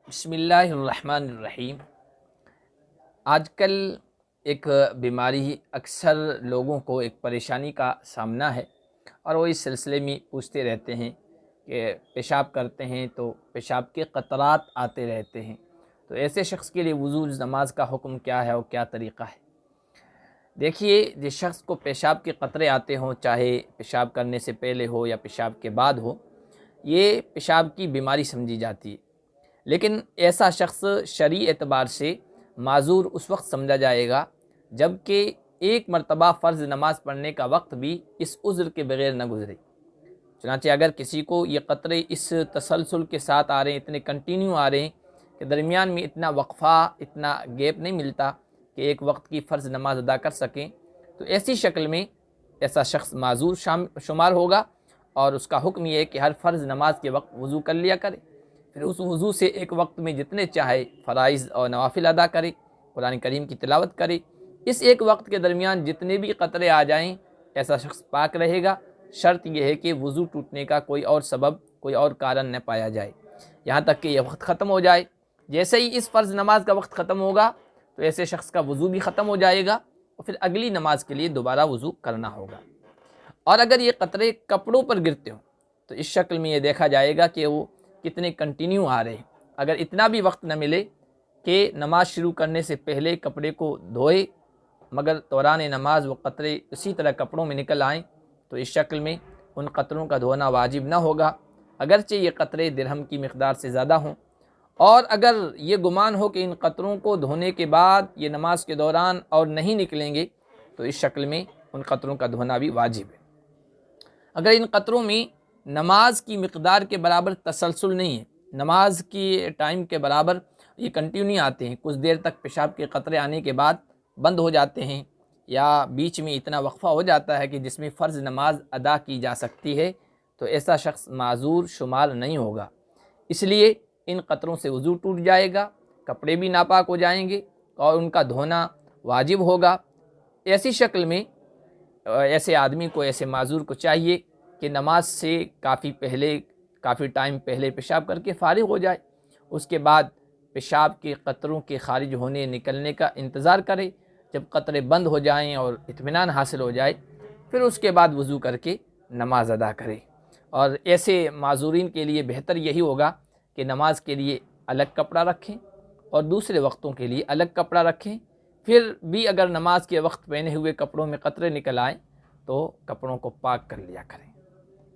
بسم اللہ الرحمن الرحیم۔ آج کل ایک بیماری اکثر لوگوں کو ایک پریشانی کا سامنا ہے، اور وہ اس سلسلے میں پوچھتے رہتے ہیں کہ پیشاب کرتے ہیں تو پیشاب کے قطرات آتے رہتے ہیں، تو ایسے شخص کے لیے وضو نماز کا حکم کیا ہے اور کیا طریقہ ہے؟ دیکھیے، جس شخص کو پیشاب کے قطرے آتے ہوں، چاہے پیشاب کرنے سے پہلے ہو یا پیشاب کے بعد ہو، یہ پیشاب کی بیماری سمجھی جاتی ہے۔ لیکن ایسا شخص شرعی اعتبار سے معذور اس وقت سمجھا جائے گا جب کہ ایک مرتبہ فرض نماز پڑھنے کا وقت بھی اس عذر کے بغیر نہ گزرے۔ چنانچہ اگر کسی کو یہ قطرے اس تسلسل کے ساتھ آ رہے ہیں، اتنے کنٹینیو آ رہے ہیں کہ درمیان میں اتنا وقفہ، اتنا گیپ نہیں ملتا کہ ایک وقت کی فرض نماز ادا کر سکیں، تو ایسی شکل میں ایسا شخص معذور شمار ہوگا، اور اس کا حکم یہ ہے کہ ہر فرض نماز کے وقت وضو کر لیا کرے، پھر اس وضو سے ایک وقت میں جتنے چاہے فرائض اور نوافل ادا کرے، قرآن کریم کی تلاوت کرے۔ اس ایک وقت کے درمیان جتنے بھی قطرے آ جائیں، ایسا شخص پاک رہے گا۔ شرط یہ ہے کہ وضو ٹوٹنے کا کوئی اور سبب، کوئی اور کارن نہ پایا جائے، یہاں تک کہ یہ وقت ختم ہو جائے۔ جیسے ہی اس فرض نماز کا وقت ختم ہوگا تو ایسے شخص کا وضو بھی ختم ہو جائے گا، اور پھر اگلی نماز کے لیے دوبارہ وضو کرنا ہوگا۔ اور اگر یہ قطرے کپڑوں پر گرتے ہوں تو اس شکل میں یہ دیکھا جائے گا کہ وہ کتنے کنٹینیو آ رہے ہیں۔ اگر اتنا بھی وقت نہ ملے کہ نماز شروع کرنے سے پہلے کپڑے کو دھوئے، مگر دوران نماز وہ قطرے اسی طرح کپڑوں میں نکل آئیں، تو اس شکل میں ان قطروں کا دھونا واجب نہ ہوگا، اگرچہ یہ قطرے درہم کی مقدار سے زیادہ ہوں۔ اور اگر یہ گمان ہو کہ ان قطروں کو دھونے کے بعد یہ نماز کے دوران اور نہیں نکلیں گے، تو اس شکل میں ان قطروں کا دھونا بھی واجب ہے۔ اگر ان قطروں میں نماز کی مقدار کے برابر تسلسل نہیں ہے، نماز کی ٹائم کے برابر یہ کنٹینیو آتے ہیں، کچھ دیر تک پیشاب کے قطرے آنے کے بعد بند ہو جاتے ہیں، یا بیچ میں اتنا وقفہ ہو جاتا ہے کہ جس میں فرض نماز ادا کی جا سکتی ہے، تو ایسا شخص معذور شمار نہیں ہوگا۔ اس لیے ان قطروں سے وضو ٹوٹ جائے گا، کپڑے بھی ناپاک ہو جائیں گے، اور ان کا دھونا واجب ہوگا۔ ایسی شکل میں ایسے آدمی کو، ایسے معذور کو چاہیے کہ نماز سے کافی ٹائم پہلے پیشاب کر کے فارغ ہو جائے، اس کے بعد پیشاب کے قطروں کے خارج ہونے نکلنے کا انتظار کرے، جب قطرے بند ہو جائیں اور اطمینان حاصل ہو جائے، پھر اس کے بعد وضو کر کے نماز ادا کرے۔ اور ایسے معذورین کے لیے بہتر یہی ہوگا کہ نماز کے لیے الگ کپڑا رکھیں اور دوسرے وقتوں کے لیے الگ کپڑا رکھیں۔ پھر بھی اگر نماز کے وقت پہنے ہوئے کپڑوں میں قطرے نکل آئیں تو کپڑوں کو پاک کر لیا کریں۔